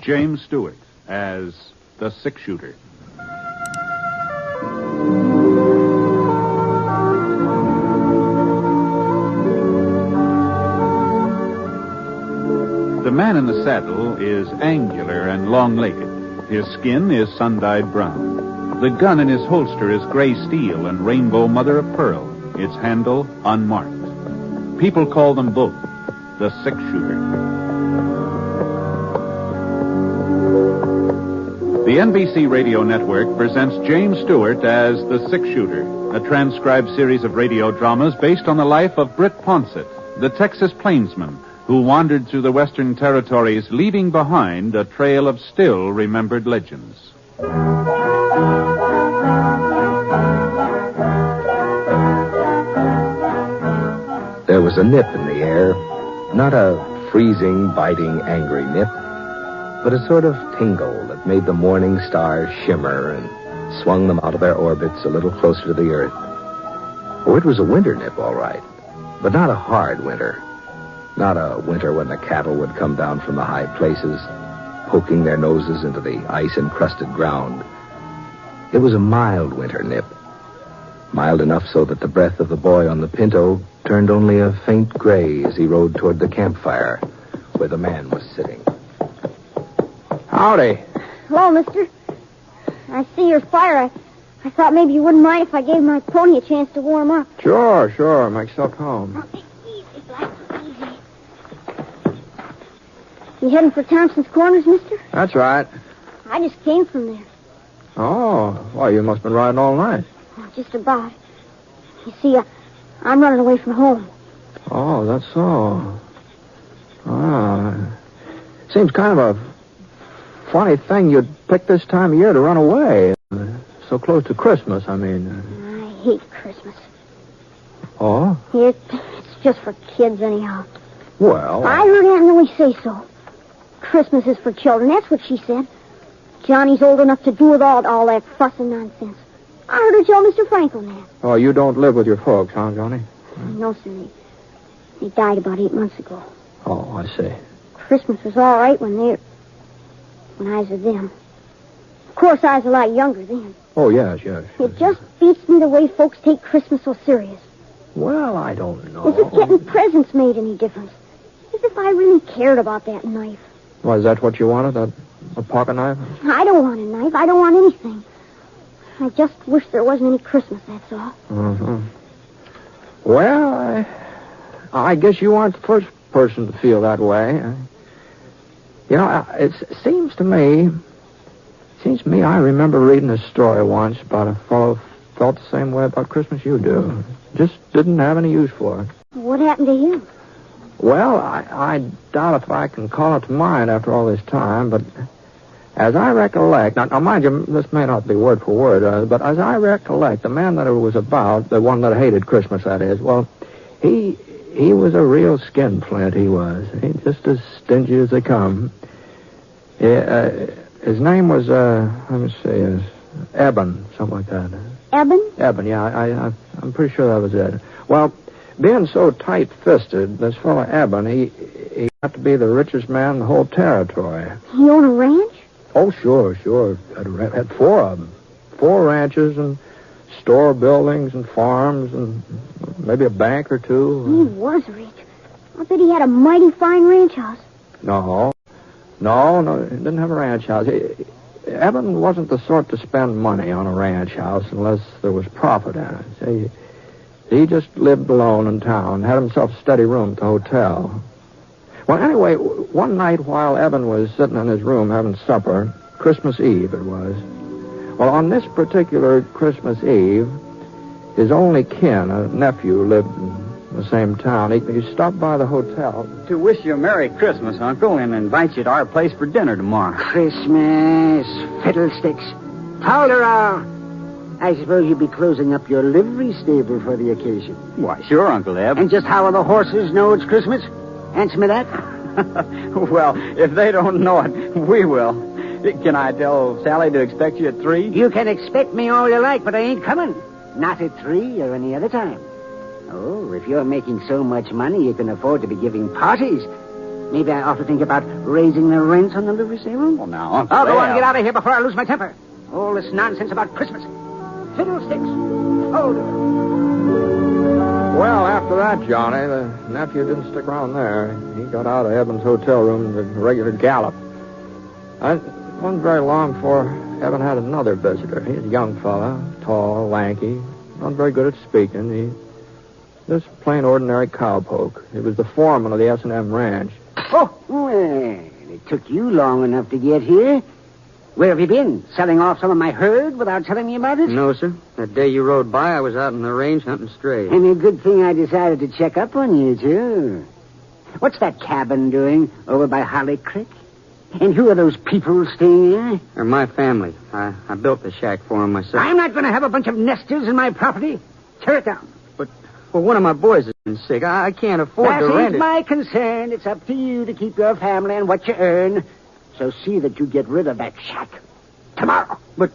James Stewart as the six-shooter. The man in the saddle is angular and long-legged. His skin is sun-dyed brown. The gun in his holster is gray steel and rainbow mother-of-pearl, its handle unmarked. People call them both the six-shooter. The NBC Radio Network presents James Stewart as the six-shooter, a transcribed series of radio dramas based on the life of Britt Ponsett, the Texas plainsman who wandered through the Western Territories, leaving behind a trail of still-remembered legends. There was a nip in the air, not a freezing, biting, angry nip, but a sort of tingle that made the morning stars shimmer and swung them out of their orbits a little closer to the earth. Oh, it was a winter nip, all right, but not a hard winter. Not a winter when the cattle would come down from the high places, poking their noses into the ice-encrusted ground. It was a mild winter nip. Mild enough so that the breath of the boy on the pinto turned only a faint gray as he rode toward the campfire where the man was sitting. Howdy. Hello, mister. I see your fire. I thought maybe you wouldn't mind if I gave my pony a chance to warm up. Sure. Make yourself home. You heading for Thompson's Corners, mister? That's right. I just came from there. Oh, well, you must have been riding all night. Oh, just about. You see, I'm running away from home. Oh, that's so. Seems kind of a funny thing you'd pick this time of year to run away. So close to Christmas, I mean. I hate Christmas. Oh? It's just for kids, anyhow. Well... I heard Aunt Millie say so. Christmas is for children, that's what she said. Johnny's old enough to do without all that fuss and nonsense. I heard her tell Mr. Franklin that. Oh, you don't live with your folks, huh, Johnny? No, sir. They died about 8 months ago. Oh, I see. Christmas was all right when I was with them. Of course, I was a lot younger then. Oh, yes. It just beats me the way folks take Christmas so serious. Well, I don't know. As if getting presents made any difference. As if I really cared about that knife. Was that what you wanted, a pocket knife? I don't want a knife. I don't want anything. I just wish there wasn't any Christmas, that's all. Mm-hmm. Well, I guess you aren't the first person to feel that way. You know, it seems to me, I remember reading a story once about a fellow who felt the same way about Christmas you do. Just didn't have any use for it. What happened to him? Well, I doubt if I can call it to mind after all this time, but as I recollect, now mind you, this may not be word for word, but as I recollect, the man that it was about, the one that hated Christmas, that is, well, he was a real skinflint, he was. He just as stingy as they come. His name was, let me see, Eban, something like that. Eban? Eban, yeah, I'm pretty sure that was it. Well, being so tight-fisted, this fellow Eban, he got to be the richest man in the whole territory. He owned a ranch? Oh, sure. Had 4 of them. 4 ranches and store buildings and farms and maybe a bank or 2. He was rich. I bet he had a mighty fine ranch house. No, he didn't have a ranch house. Eban wasn't the sort to spend money on a ranch house unless there was profit in it. See, he just lived alone in town, had himself a steady room at the hotel. Well, anyway, one night while Eban was sitting in his room having supper, Christmas Eve it was. Well, on this particular Christmas Eve, his only kin, a nephew, lived in the same town. He stopped by the hotel. To wish you a Merry Christmas, Uncle, and invite you to our place for dinner tomorrow. Christmas, fiddlesticks. Polderall. I suppose you'll be closing up your livery stable for the occasion. Why, sure, Uncle Eb. And just how will the horses know it's Christmas? Answer me that. Well, if they don't know it, we will. Can I tell Sally to expect you at 3? You can expect me all you like, but I ain't coming. Not at 3 or any other time. Oh, if you're making so much money you can afford to be giving parties, Maybe I ought to think about raising the rent on the livery stable. Well, now, I'll go on and get out of here before I lose my temper. All this nonsense about Christmas. Fiddlesticks. Hold it. Well, after that, Johnny, the nephew didn't stick around there. He got out of Eban's hotel room with a regular gallop. It wasn't very long before Eban had another visitor. He was a young fella, tall, lanky, not very good at speaking. He just plain ordinary cowpoke. He was the foreman of the S&M ranch. Oh, well, it took you long enough to get here. Where have you been? Selling off some of my herd without telling me about it? No, sir. That day you rode by, I was out in the range hunting strays. And a good thing I decided to check up on you, too. What's that cabin doing over by Holly Creek? And who are those people staying there? They're my family. I built the shack for them myself. I'm not going to have a bunch of nesters in my property. Tear it down. Well, one of my boys has been sick. I can't afford to rent That it. ain't my concern. It's up to you to keep your family and what you earn. So see that you get rid of that shack tomorrow. But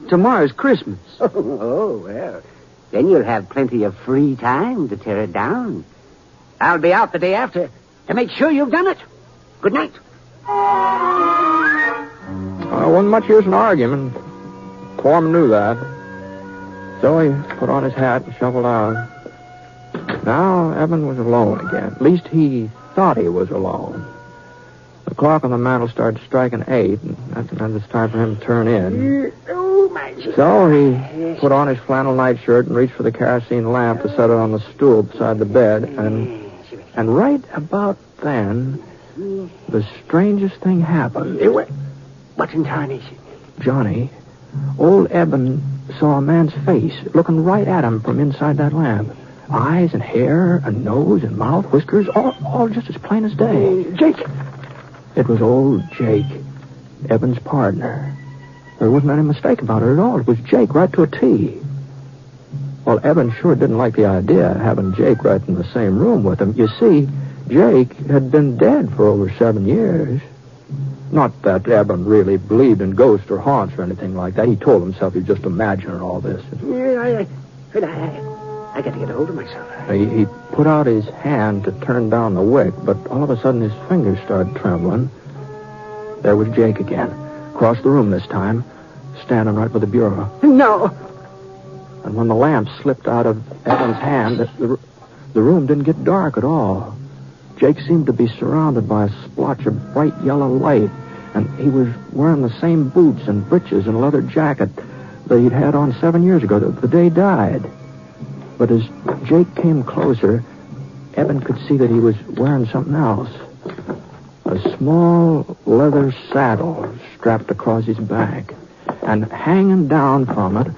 tomorrow's Christmas. Oh, well, then you'll have plenty of free time to tear it down. I'll be out the day after to make sure you've done it. Good night. Wasn't much use in arguing. Foreman knew that. So he put on his hat and shuffled out. Now Eban was alone again. At least he thought he was alone. The clock on the mantel started striking 8, and then it's time for him to turn in. Oh, my... So he put on his flannel nightshirt and reached for the kerosene lamp to set it on the stool beside the bed. And right about then, the strangest thing happened. What in tarnation? Johnny, old Eban saw a man's face looking right at him from inside that lamp. Eyes and hair and nose and mouth, whiskers, all just as plain as day. Jake! It was old Jake, Eban's partner. There wasn't any mistake about it at all. It was Jake right to a T. Well, Eban sure didn't like the idea of having Jake right in the same room with him. You see, Jake had been dead for over 7 years. Not that Eban really believed in ghosts or haunts or anything like that. He told himself he was just imagining all this. I got to get a hold of myself. He put out his hand to turn down the wick, but all of a sudden his fingers started trembling. There was Jake again, across the room this time, standing right by the bureau. No! And when the lamp slipped out of Eban's hand, the room didn't get dark at all. Jake seemed to be surrounded by a splotch of bright yellow light, and he was wearing the same boots and breeches and leather jacket that he'd had on 7 years ago, the day he died. But as Jake came closer, Eban could see that he was wearing something else. A small leather saddle strapped across his back. And hanging down from it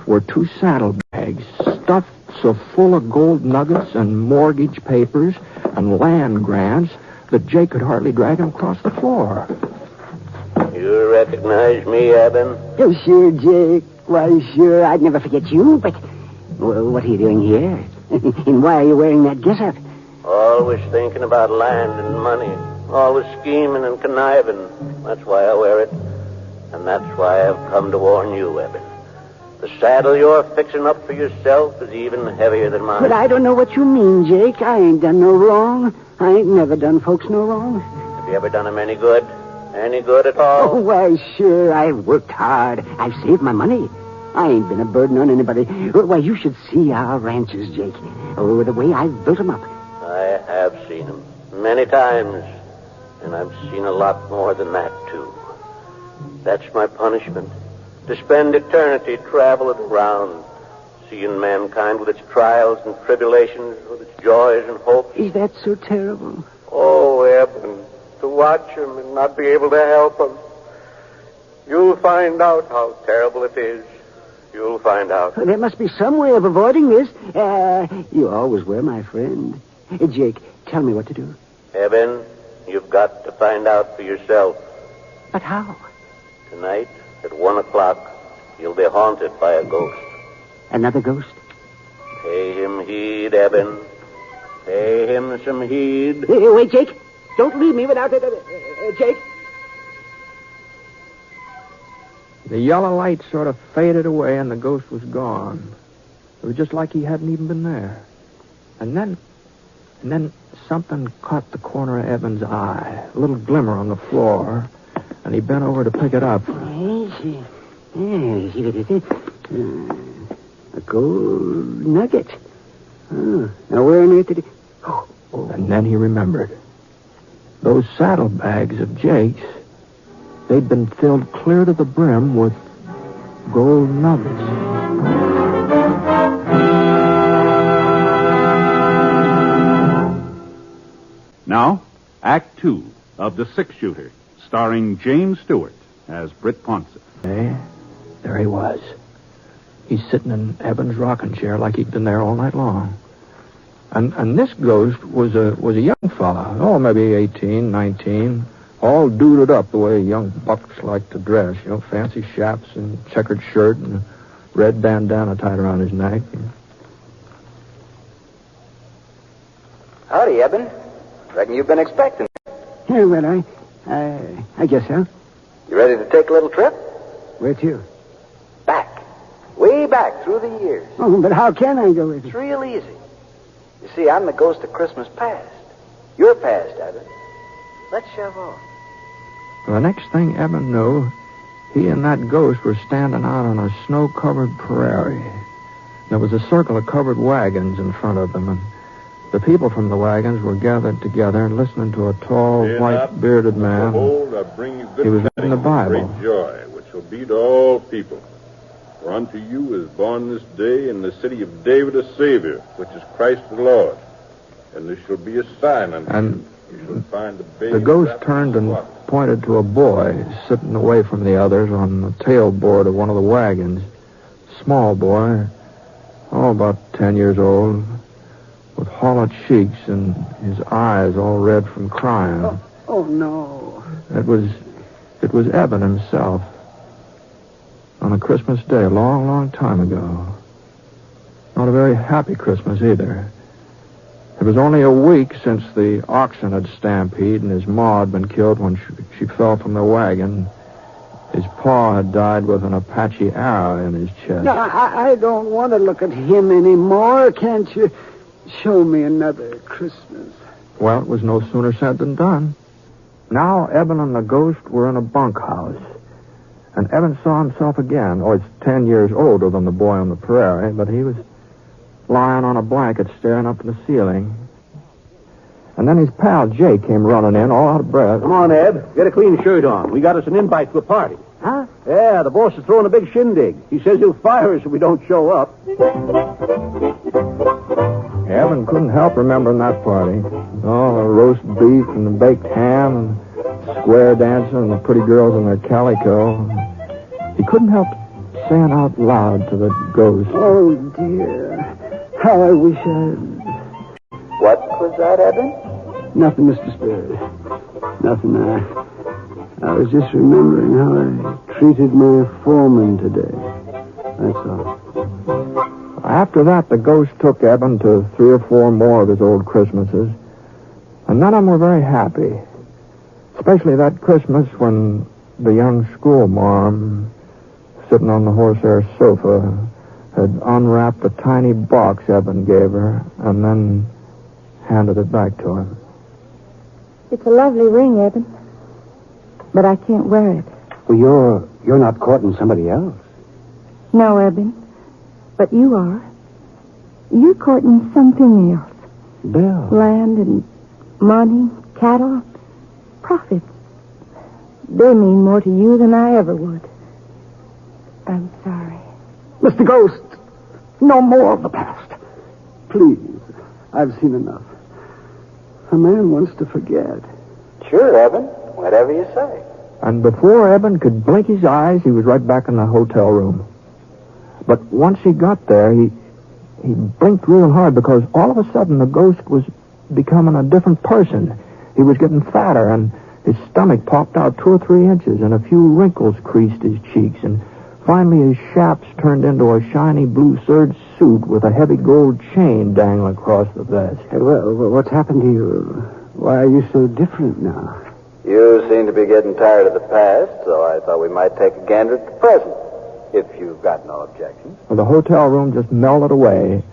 were 2 saddlebags stuffed so full of gold nuggets and mortgage papers and land grants that Jake could hardly drag him across the floor. You recognize me, Eban? Oh, sure, Jake. Why, sure, I'd never forget you, but... Well, what are you doing here? And why are you wearing that getup? Always thinking about land and money. Always scheming and conniving. That's why I wear it. And that's why I've come to warn you, Eban. The saddle you're fixing up for yourself is even heavier than mine. But I don't know what you mean, Jake. I ain't done no wrong. I ain't never done folks no wrong. Have you ever done them any good? Any good at all? Oh, why, sure. I've worked hard. I've saved my money. I ain't been a burden on anybody. Why, you should see our ranches, Jake. Oh, the way I've built them up. I have seen them many times. And I've seen a lot more than that, too. That's my punishment. To spend eternity traveling around, seeing mankind with its trials and tribulations, with its joys and hopes. Is that so terrible? Oh, Eban, to watch him and not be able to help him. You'll find out how terrible it is. You'll find out. There must be some way of avoiding this. You always were my friend. Jake, tell me what to do. Eban, you've got to find out for yourself. But how? Tonight, at 1 o'clock, you'll be haunted by a ghost. Another ghost? Pay him heed, Eban. Pay him some heed. Wait, Jake. Don't leave me without... Jake? The yellow light sort of faded away and the ghost was gone. It was just like he hadn't even been there. And then something caught the corner of Eben's eye, a little glimmer on the floor, and he bent over to pick it up. A gold nugget. Oh, now where on earth did it... Oh. And then he remembered. Those saddlebags of Jake's, they'd been filled clear to the brim with gold nuggets. Now, Act 2 of The Six-Shooter, starring James Stewart as Britt Ponsett. There he was. He's sitting in Eben's rocking chair like he'd been there all night long. And this ghost was a young fella. Oh, maybe 18, 19. All duded up the way young bucks like to dress. You know, fancy chaps and checkered shirt and a red bandana tied around his neck. Howdy, Eben. Reckon you've been expecting me. Yeah, well, I guess so. You ready to take a little trip? Where to? Back. Way back through the years. Oh, but how can I go with you? It's real easy. You see, I'm the ghost of Christmas past. You're past, Eben. Let's shove off. The next thing Eben knew, he and that ghost were standing out on a snow-covered prairie. There was a circle of covered wagons in front of them, and the people from the wagons were gathered together and listening to a tall, white-bearded man. Behold, I bring you good He was reading the Bible. Great joy, which will be to all people. For unto you is born this day in the city of David a Savior, which is Christ the Lord. And this shall be a sign unto you. You shall find the baby. The ghost turned and pointed to a boy sitting away from the others on the tailboard of one of the wagons. Small boy, about 10 years old, with hollow cheeks and his eyes all red from crying. Oh no. It was Eban himself. On a Christmas day, a long, long time ago. Not a very happy Christmas either. It was only a week since the oxen had stampeded and his ma had been killed when she fell from the wagon. His pa had died with an Apache arrow in his chest. No, I don't want to look at him anymore. Can't you show me another Christmas? Well, it was no sooner said than done. Now Eban and the ghost were in a bunkhouse. And Eban saw himself again. Oh, he's 10 years older than the boy on the prairie, but he was lying on a blanket staring up at the ceiling. And then his pal Jake came running in, all out of breath. Come on, Eb. Get a clean shirt on. We got us an invite to a party. Huh? Yeah, the boss is throwing a big shindig. He says he'll fire us if we don't show up. Eban couldn't help remembering that party. Oh, the roast beef and the baked ham and square dancing and the pretty girls in their calico. He couldn't help saying out loud to the ghost. Oh, dear. How I wish I'd... What was that, Eben? Nothing, Mr. Spirit. Nothing. I was just remembering how I treated my foreman today. That's all. After that, the ghost took Eban to 3 or 4 more of his old Christmases. And none of them were very happy. Especially that Christmas when the young schoolmarm, sitting on the horsehair sofa, had unwrapped the tiny box Eban gave her and then handed it back to him. It's a lovely ring, Eban, but I can't wear it. Well, you're not courting somebody else. No, Eban, but you are. You're courting something else. Bill. Land and money, cattle, profits. They mean more to you than I ever would. I'm sorry. Mr. Ghost, no more of the past. Please, I've seen enough. A man wants to forget. Sure, Eben. Whatever you say. And before Eban could blink his eyes, he was right back in the hotel room. But once he got there, he blinked real hard because all of a sudden the ghost was becoming a different person. He was getting fatter, and his stomach popped out 2 or 3 inches, and a few wrinkles creased his cheeks, and finally his chaps turned into a shiny blue serge suit with a heavy gold chain dangling across the vest. Hey, well, what's happened to you? Why are you so different now? You seem to be getting tired of the past, so I thought we might take a gander at the present, if you've got no objections. Well, the hotel room just melted away,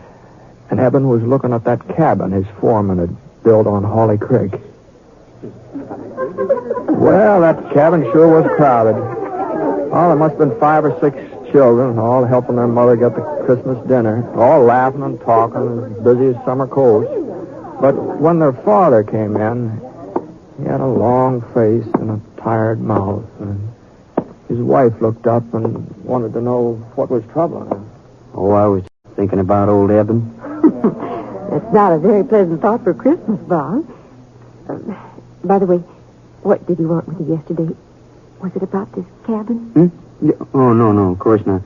and Eban was looking at that cabin his foreman had built on Hawley Creek. Well, that cabin sure was crowded. Oh, there must have been 5 or 6 children, all helping their mother get the Christmas dinner, all laughing and talking, as busy as summer colds. But when their father came in, he had a long face and a tired mouth, and his wife looked up and wanted to know what was troubling him. Oh, I was thinking about old Eban. That's not a very pleasant thought for Christmas, Bob. By the way, what did you want with you yesterday? Was it about this cabin? Yeah. Oh, no, of course not.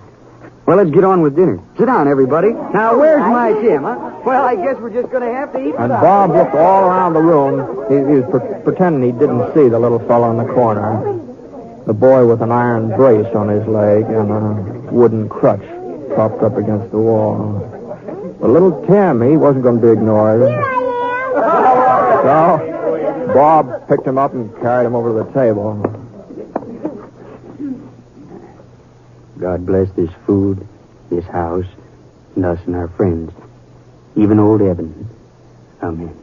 Well, let's get on with dinner. Sit down, everybody. Now, where's my Tim, huh? Well, I guess we're just going to have to eat And Bob looked all around the room. He was pretending he didn't see the little fellow in the corner. The boy with an iron brace on his leg and a wooden crutch propped up against the wall. But little Tim, he wasn't going to be ignored. Here I am. So, Bob picked him up and carried him over to the table. God bless this food, this house, and us and our friends. Even old Eban. Amen.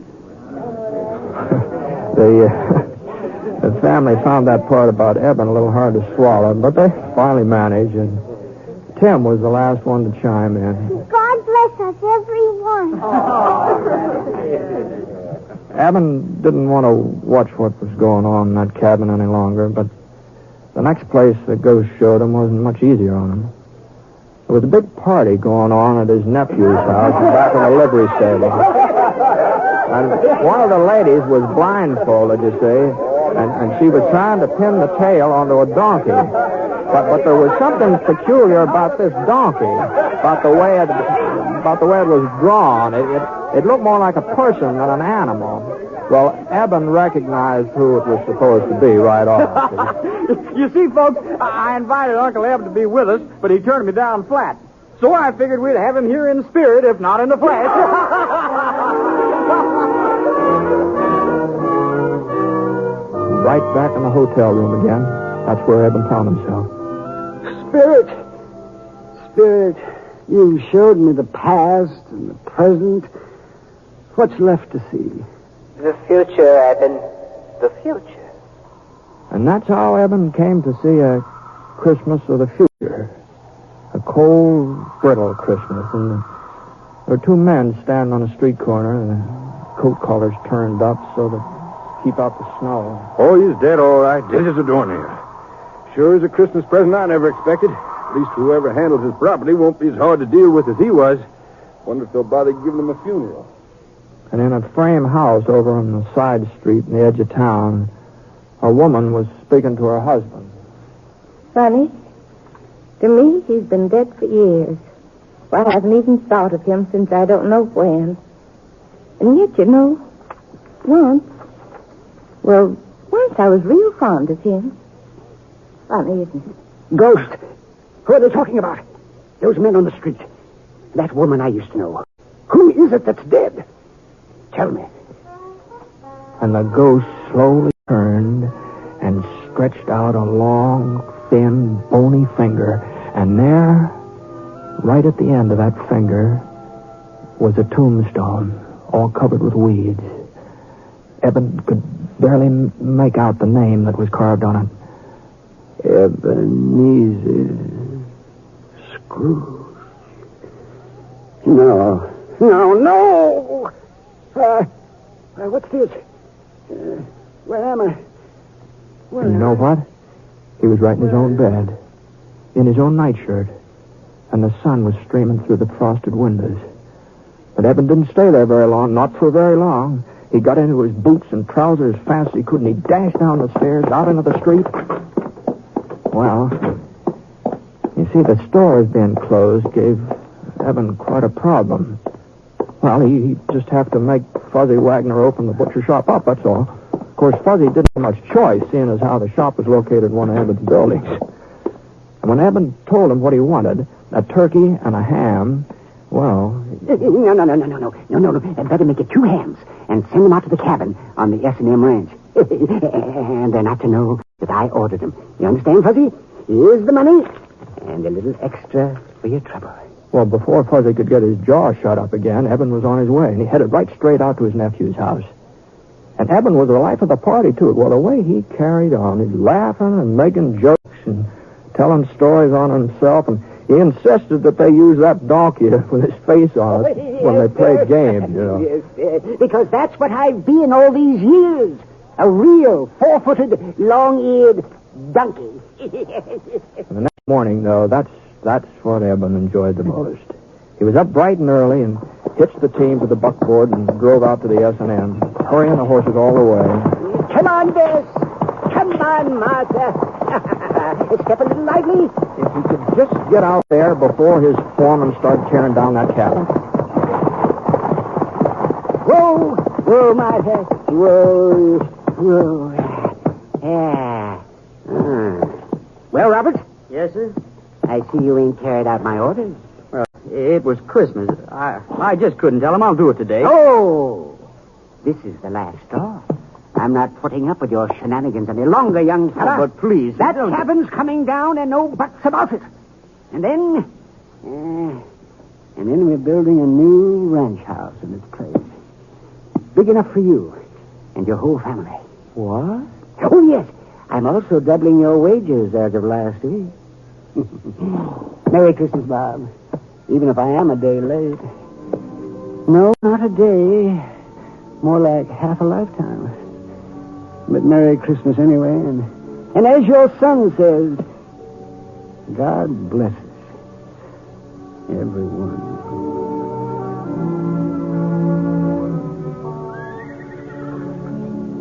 The family found that part about Eban a little hard to swallow, but they finally managed, and Tim was the last one to chime in. God bless us, everyone. Eban didn't want to watch what was going on in that cabin any longer, but the next place the ghost showed him wasn't much easier on him. There was a big party going on at his nephew's house back in the livery stable. And one of the ladies was blindfolded, you see, and she was trying to pin the tail onto a donkey. But there was something peculiar about this donkey, about the way it was drawn. It looked more like a person than an animal. Well, Eban recognized who it was supposed to be right off. You see, folks, I invited Uncle Eban to be with us, but he turned me down flat. So I figured we'd have him here in spirit, if not in the flesh. Right back in the hotel room again. That's where Eban found himself. Spirit, you showed me the past and the present. What's left to see? The future, Eban. The future. And that's how Eban came to see a Christmas of the future. A cold, brittle Christmas. And there were 2 men standing on a street corner, the coat collars turned up so to keep out the snow. Oh, he's dead, all right. Dead as a doornail. Sure is a Christmas present I never expected. At least whoever handles his property won't be as hard to deal with as he was. Wonder if they'll bother giving him a funeral. And in a frame house over on the side street in the edge of town, a woman was speaking to her husband. Funny. To me, he's been dead for years. Well, I haven't even thought of him since I don't know when. And yet, you know, once I was real fond of him. Funny, isn't it? Ghost. Who are they talking about? Those men on the street. That woman I used to know. Who is it that's dead? Tell me. And the ghost slowly turned and stretched out a long, thin, bony finger. And there, right at the end of that finger, was a tombstone, all covered with weeds. Eban could barely make out the name that was carved on it. Ebenezer Scrooge. No. What's this? Where am I? And you know what? He was right in his own bed, in his own nightshirt, and the sun was streaming through the frosted windows. But Eban didn't stay there very long, not for very long. He got into his boots and trousers as fast as he could, and he dashed down the stairs, out into the street. Well, you see, the stores being closed gave Eban quite a problem. Well, he just have to make Fuzzy Wagner open the butcher shop up, that's all. Of course, Fuzzy didn't have much choice, seeing as how the shop was located in one of Eban's buildings. And when Eban told him what he wanted, a turkey and a ham, well... No. Better make it 2 hams and send them out to the cabin on the S&M ranch. And they're not to know that I ordered them. You understand, Fuzzy? Here's the money and a little extra for your trouble. Well, before Fuzzy could get his jaw shut up again, Eban was on his way, and he headed right straight out to his nephew's house. And Eban was the life of the party, too. Well, the way he carried on, he's laughing and making jokes and telling stories on himself, and he insisted that they use that donkey with his face on it when they played games, you know. Yes, because that's what I've been all these years. A real 4-footed, long-eared donkey. And the next morning, though, that's what Eban enjoyed the most. He was up bright and early and hitched the team to the buckboard and drove out to the S&M, hurrying the horses all the way. Come on, Bess. Come on, Martha. Step a little lively. If he could just get out there before his foreman started tearing down that cabin. Whoa, whoa, Martha. Whoa, whoa. Yeah. Well, Robert? Yes, sir? I see you ain't carried out my orders. Well, it was Christmas. I just couldn't tell him I'll do it today. Oh, this is the last straw. I'm not putting up with your shenanigans any longer, young fella. But please... That cabin's coming down and no buts about it. And then we're building a new ranch house in its place. Big enough for you and your whole family. What? Oh, yes. I'm also doubling your wages as of last week. Merry Christmas, Bob. Even if I am a day late. No, not a day. More like half a lifetime. But Merry Christmas anyway. And as your son says, God blesses everyone.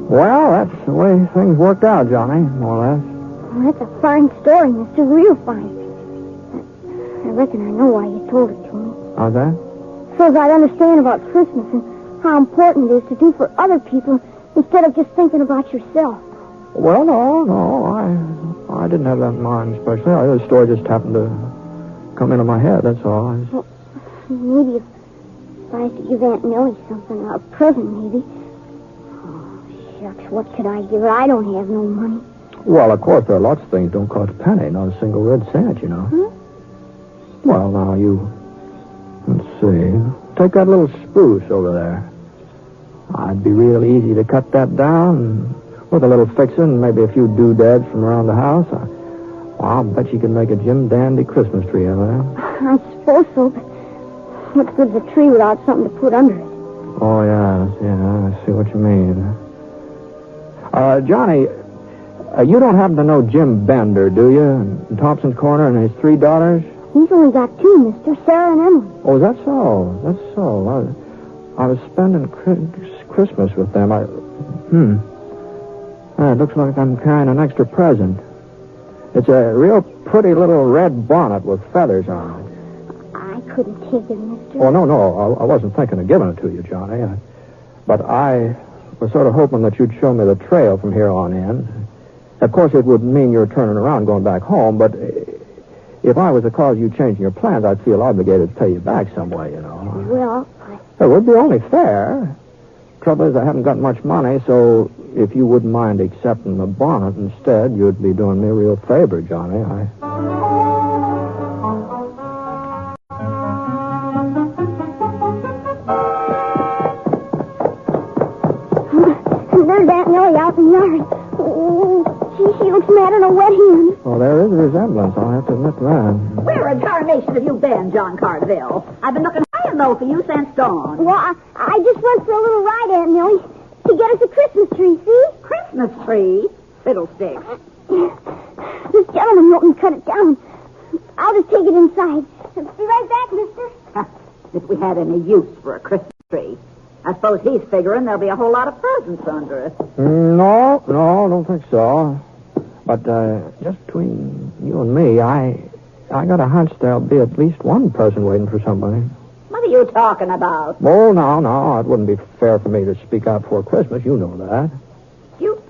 Well, that's the way things worked out, Johnny, more or less. Well, that's a fine story, Mister. Real fine. I reckon I know why you told it to me. How's that? So that I'd understand about Christmas and how important it is to do for other people instead of just thinking about yourself. Well, no. I didn't have that in mind especially. The story just happened to come into my head, that's all. Well, maybe if I had to give Aunt Millie something, a present maybe. Shucks, what could I give her? I don't have no money. Well, of course, there are lots of things that don't cost a penny, not a single red cent, you know. Hmm? Well, now, let's see. Take that little spruce over there. I'd be real easy to cut that down and with a little fixing and maybe a few doodads from around the house. I'll bet you can make a Jim Dandy Christmas tree out of that. I suppose so, but what good's a tree without something to put under it? Oh, yeah, I see what you mean. Johnny, you don't happen to know Jim Bender, do you? In Thompson's Corner and his 3 daughters? He's only got 2, mister, Sarah and Emily. Oh, that's so. I was spending Christmas with them. It looks like I'm carrying an extra present. It's a real pretty little red bonnet with feathers on it. I couldn't take it, mister. Oh, no. I wasn't thinking of giving it to you, Johnny. But I was sort of hoping that you'd show me the trail from here on in. Of course, it would mean you're turning around going back home, but if I was to cause you changing your plans, I'd feel obligated to pay you back some way, you know. Well, It would be only fair. Trouble is, I haven't got much money, so if you wouldn't mind accepting the bonnet instead, you'd be doing me a real favor, Johnny. There's Aunt Millie out in the yard. Oh, she looks mad in a wet hen. Well, there is a resemblance, I'll have to admit that. Where in tarnation have you been, John Carterville? I've been looking high and low for you since dawn. Well, I just went for a little ride, Aunt Millie, to get us a Christmas tree, see? Christmas tree? Fiddlesticks. This gentleman helped me cut it down. I'll just take it inside. Be right back, mister. If we had any use for a Christmas tree. I suppose he's figuring there'll be a whole lot of presents under it. No, I don't think so. But just between you and me, I got a hunch there'll be at least one present waiting for somebody. What are you talking about? Oh, no. It wouldn't be fair for me to speak out before Christmas. You know that. You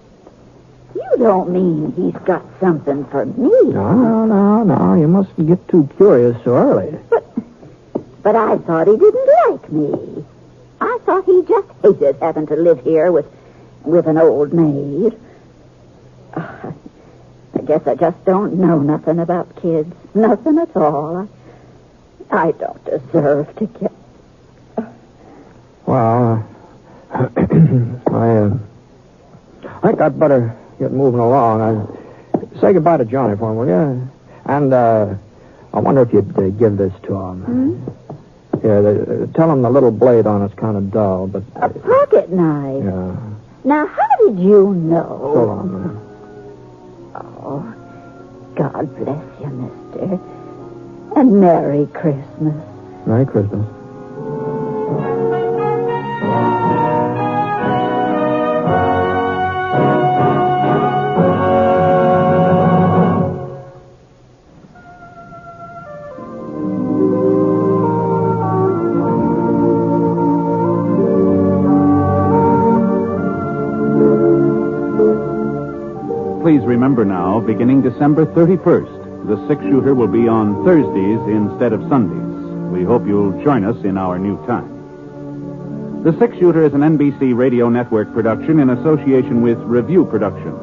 don't mean he's got something for me? No. You mustn't get too curious so early. But I thought he didn't like me. I thought he just hated having to live here with an old maid. I guess I just don't know nothing about kids. Nothing at all. I don't deserve to get... Well, I'd better get moving along. Say goodbye to Johnny for him, will you? And I wonder if you'd give this to him. Yeah, tell him the little blade on it's kind of dull, but... A pocket knife? Yeah. Now, how did you know? Hold on a minute. Oh, God bless you, mister. And Merry Christmas. Merry Christmas. Please remember now, beginning December 31st, the six-shooter will be on Thursdays instead of Sundays. We hope you'll join us in our new time. The Six-Shooter is an NBC Radio Network production in association with Review Productions.